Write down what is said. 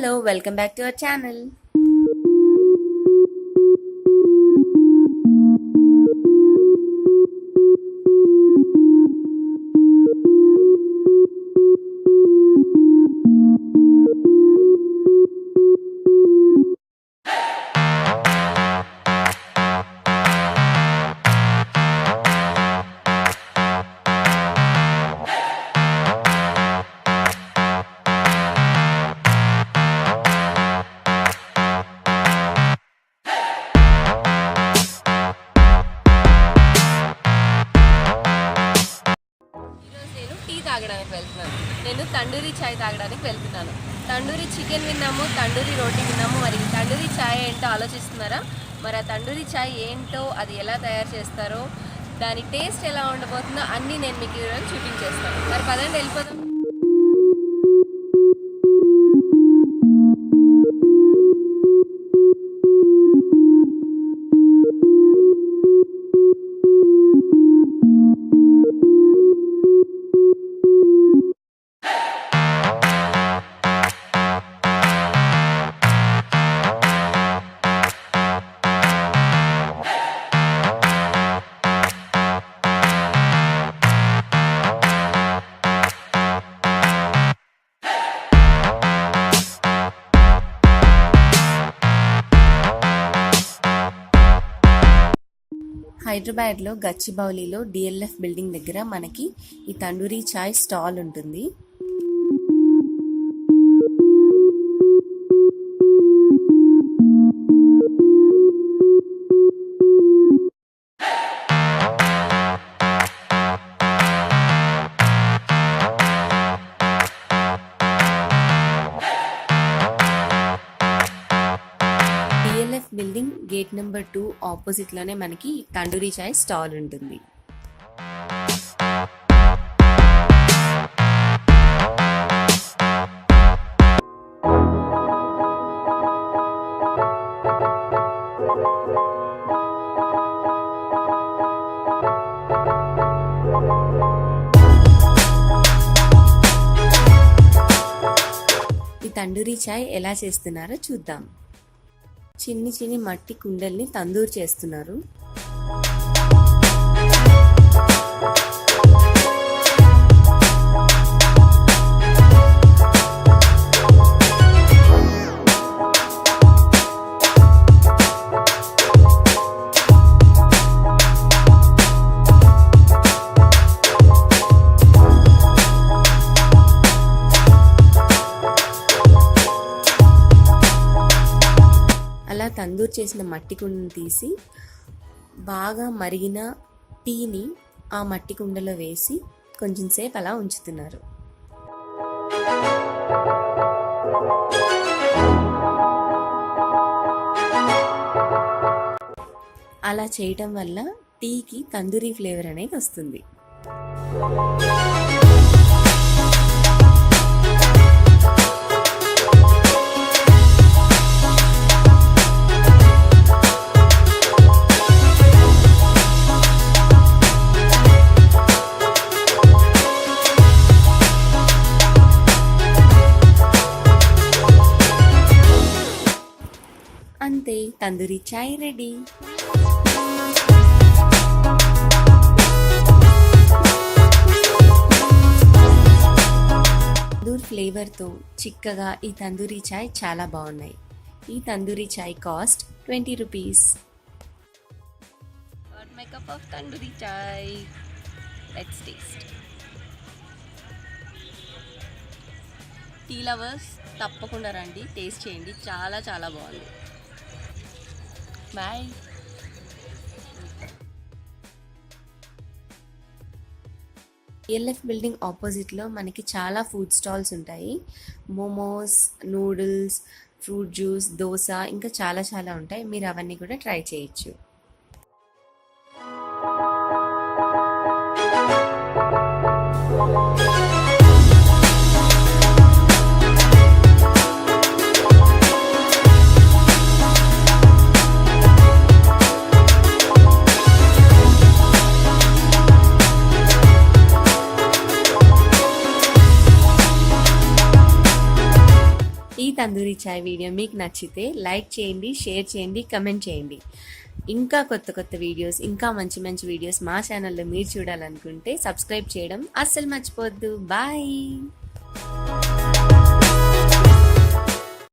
Hello, welcome back to our channel. తాగడానికి వెళ్తున్నాను. నేను తండూరి చాయ్ తాగడానికి వెళ్తున్నాను. తండూరి చికెన్ విన్నాము, తండూరి రోటీ విన్నాము. మరి తండూరి చాయ్ ఏంటో ఆలోచిస్తున్నారా? మరి ఆ తండూరి చాయ్ ఏంటో, అది ఎలా తయారు చేస్తారో, దాని టేస్ట్ ఎలా ఉండబోతుందో అన్నీ నేను మీకు ఈరోజు చూపించేస్తాను. మరి పదండి వెళ్ళిపోదాం. హైదరాబాద్లో గచ్చిబౌలిలో డిఎల్ఎఫ్ బిల్డింగ్ దగ్గర మనకి ఈ తండూరీ చాయ్ స్టాల్ ఉంటుంది. బిల్డింగ్ గేట్ నెంబర్ 2 ఆపోజిట్ లోనే మనకి తండూరీ చాయ్ స్టాల్ ఉంటుంది. ఈ తండూరీ చాయ్ ఎలా చేస్తున్నారో చూద్దాం. చిన్ని చిన్ని మట్టి కుండల్ని తందూరు చేస్తున్నారు. అలా తందూరు చేసిన మట్టి కుండను తీసి బాగా మరిగిన టీని ఆ మట్టి కుండలో వేసి కొంచెం సేపు అలా ఉంచుతున్నారు. అలా చేయటం వల్ల టీకి తందూరీ ఫ్లేవర్ అనేది వస్తుంది. అంతే, తందూరీ చాయ్ రెడీ. తందూర్ ఫ్లేవర్తో చిక్కగా ఈ తందూరీ చాయ్ చాలా బాగున్నాయి. ఈ tandoori chai cost 20 rupees. My cup of tandoori chai. Let's taste. Tea lovers తప్పకుండా రండి, టేస్ట్ చేయండి. చాలా చాలా బాగుంది. బాయ్. డిఎల్ఎఫ్ బిల్డింగ్ ఆపోజిట్లో మనకి చాలా ఫుడ్ స్టాల్స్ ఉంటాయి. Momos, noodles, fruit juice, dosa, ఇంకా చాలా చాలా ఉంటాయి. మీరు అవన్నీ కూడా ట్రై చేయొచ్చు. ఈ తందూరి చాయ్ వీడియో మీకు నచ్చితే లైక్ చేయండి, షేర్ చేయండి, కమెంట్ చేయండి. ఇంకా కొత్త కొత్త వీడియోస్, ఇంకా మంచి మంచి వీడియోస్ మా ఛానల్లో మీరు చూడాలనుకుంటే సబ్స్క్రైబ్ చేయడం అస్సలు మర్చిపోవద్దు. బాయ్.